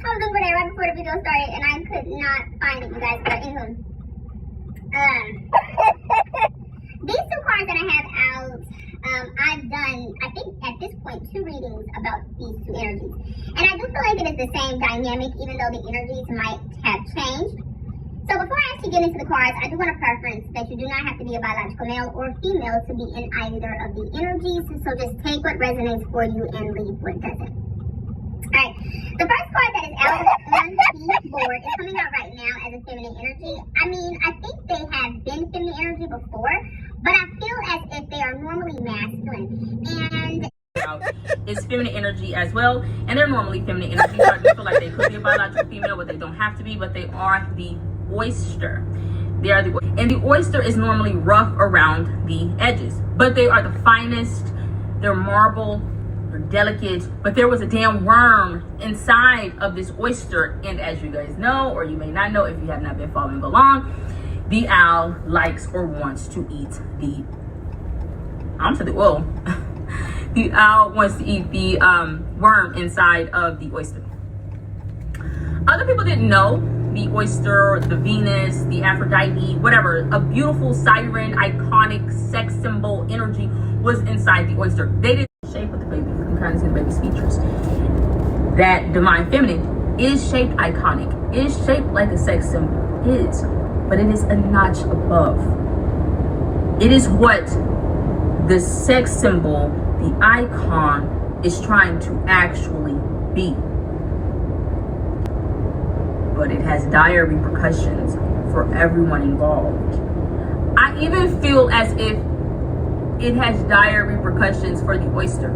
I was looking for that right before the video started and I could not find it, you guys. But anywho, these two cards that I have out, I've done, I think at this point, 2 readings about these two energies. And I do feel like it is the same dynamic, even though the energies might have changed. So before I actually get into the cards, I do want to preference that you do not have to be a biological male or female to be in either of the energies. So just take what resonates for you and leave what doesn't. Alright, the first card that is out on the board is coming out right now as a feminine energy. I mean, I think they have been feminine energy before, but I feel as if they are normally masculine. And it's feminine energy as well, and they're normally feminine energy. So I do feel like they could be a biological female, but they don't have to be. But they are the oyster. They are the, and the oyster is normally rough around the edges, but they are the finest. They're marble. They're delicate, but there was a damn worm inside of this oyster, and as you guys know, or you may not know if you have not been following along, the owl likes or wants to eat the the owl wants to eat the worm inside of the oyster. Other people didn't know the oyster, the Venus, the Aphrodite, whatever, a beautiful siren, iconic sex symbol energy was inside the oyster. They didn't shape of the baby. You can kind of see the baby's features. That divine feminine is shaped iconic, is shaped like a sex symbol, but it is a notch above. It is what the sex symbol, the icon, is trying to actually be. But it has dire repercussions for everyone involved. I even feel as if it has dire repercussions for the oyster,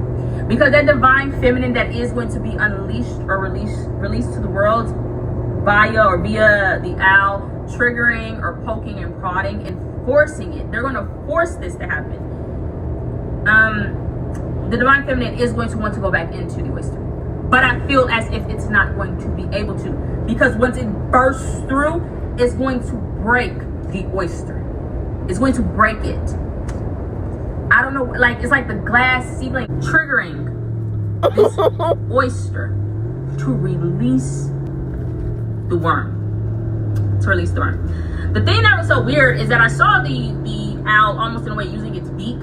because that divine feminine that is going to be unleashed or released to the world via the owl, triggering or poking and prodding and forcing it. They're going to force this to happen. The divine feminine is going to want to go back into the oyster, but I feel as if it's not going to be able to, because once it bursts through, it's going to break the oyster. It's going to break it. I don't know, like, it's like the glass ceiling triggering this oyster to release the worm. The thing that was so weird is that I saw the owl almost in a way using its beak,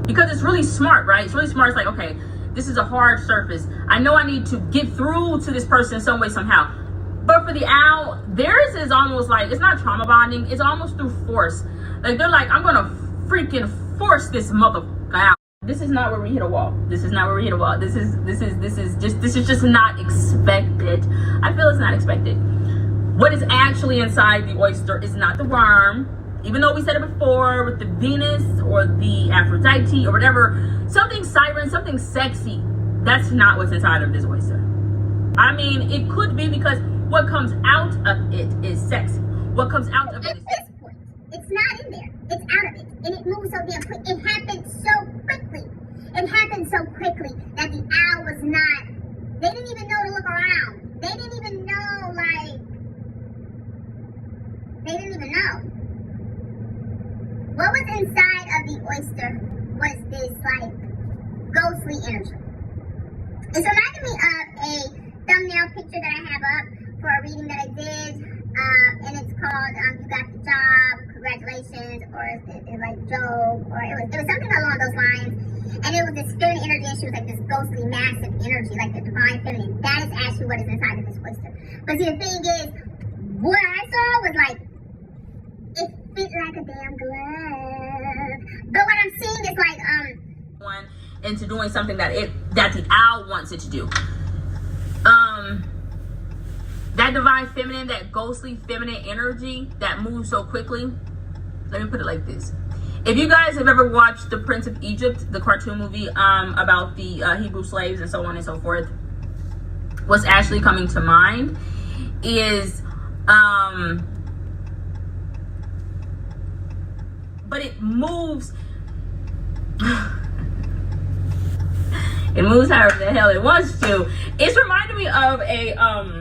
because it's really smart, right? It's really smart. It's like, okay, this is a hard surface. I know I need to get through to this person some way, somehow. But for the owl, theirs is almost like, it's not trauma bonding. It's almost through force. Like, they're like, I'm gonna freaking force this motherfucker out. This is not where we hit a wall. This is just not expected. I feel it's not expected. What is actually inside the oyster is not the worm. Even though we said it before with the Venus or the Aphrodite or whatever, something siren, something sexy, that's not what's inside of this oyster. I mean, it could be, because what comes out of it is sexy. What comes out of it is sexy. It's not in there. It's out of it. And it moves so damn quick. It happened so quickly. It happened so quickly that the owl was not, they didn't even know to look around. They didn't even know, like, they didn't even know. What was inside of the oyster was this, like, ghostly energy. It's reminding me of a thumbnail picture that I have up for a reading that I did. And it's called You Got the Job, Congratulations, or it's like Job, or it was something along those lines. And it was this feminine energy, and she was like this ghostly, massive energy, like the divine feminine. That is actually what is inside of this oyster. But see, the thing is, what I saw was like, it fit like a damn glove. But what I'm seeing is like, into doing something that the owl wants it to do. That divine feminine, that ghostly feminine energy that moves so quickly. Let me put it like this. If you guys have ever watched The Prince of Egypt, the cartoon movie about the Hebrew slaves and so on and so forth, what's actually coming to mind is, but it moves, it moves however the hell it wants to. It's reminding me of a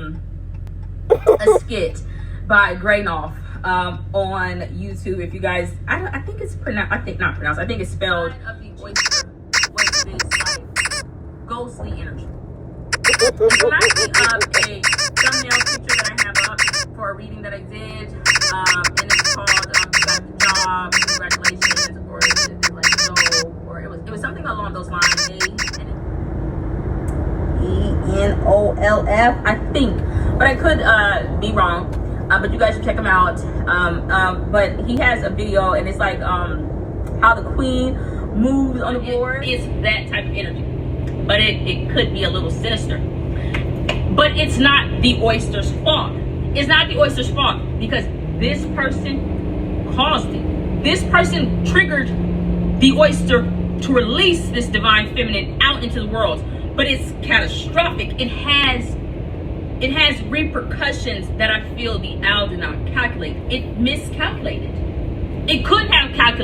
skit by Graynoff on YouTube. If you guys, I think it's pronounced, I think it's spelled of the oyster with this like ghostly energy. It reminds me of a thumbnail picture that I have up for a reading that I did, and it's called "You Got the Job, Congratulations," or is it like "No," or it was something along those lines. ENOLF, I think, but I could be wrong. But you guys should check him out. But he has a video, and it's like how the queen moves on the board. It's that type of energy, but it could be a little sinister. But it's not the oyster's fault. It's not the oyster's fault because this person caused it. This person triggered the oyster to release this divine feminine out into the world. But it's catastrophic. It has repercussions that I feel the owl did not calculate. It miscalculated. It could have calculated.